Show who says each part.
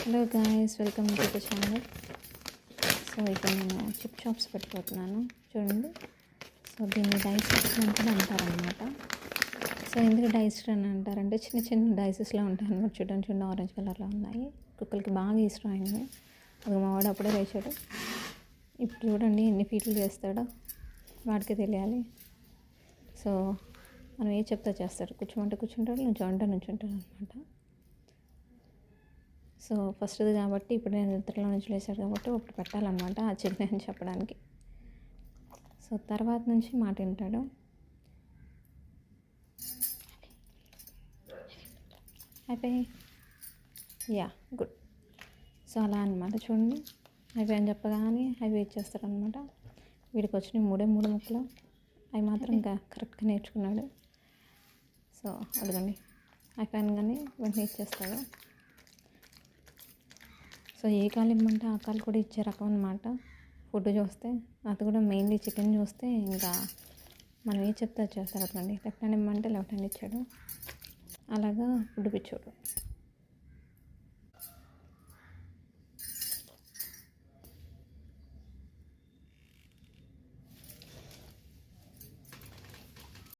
Speaker 1: Hello guys, welcome to the channel. So ఇక్కడ నేను chip shops పెట్టిపోతున్నాను చూడండి. సో దీన్ని డైస్ అని కూడా అంటారనమాట. సో ఎందుకు డైస్డ్ అని అంటారంటే చిన్న చిన్న డైసెస్లో ఉంటాయి అనమాట. చూడండి ఆరెంజ్ కలర్లో ఉన్నాయి. కుక్కలకి బాగా ఇష్టం అయినవి. అది మా వాడు అప్పుడే వేసాడు. ఇప్పుడు చూడండి ఎన్ని ఫీట్లు చేస్తాడో వాడికి తెలియాలి. సో మనం ఏ చెప్తా చేస్తాడు. కూర్చోమంటే కూర్చుంటాడు, నుంచోమంటే నుంచుంటాడు అనమాట. సో ఫస్ట్ది కాబట్టి ఇప్పుడు నేను నిద్రలో నుంచి లేచాడు కాబట్టి ఒకటి పెట్టాలన్నమాట ఆ చిన్న అని చెప్పడానికి. సో తర్వాత నుంచి మాట వింటాడు. అయిపోయి యా గుడ్. సో అలా అనమాట. చూడండి అయిపోయి అని చెప్పగానే అవి ఇచ్చేస్తారనమాట. వీడికి వచ్చినాయి మూడు ముక్కలు. అవి మాత్రం ఇంకా కరెక్ట్గా నేర్చుకున్నాడు. సో అడగండి అయిపోయాను కానీ వెంటనే ఇచ్చేస్తాడు. సో ఏ కాలు ఇమ్మంటే ఆ కాలు కూడా ఇచ్చే రకం అనమాట. ఫుడ్ చూస్తే అది కూడా మెయిన్లీ చికెన్ చూస్తే ఇంకా మనం ఏ చెప్తే అది చేస్తారు. అట్లండి లెఫ్ట్ హ్యాండ్ ఇమ్మంటే లెఫ్ట్ హ్యాండ్ ఇచ్చాడు. అలాగా ఫుడ్ పిచ్చోడు.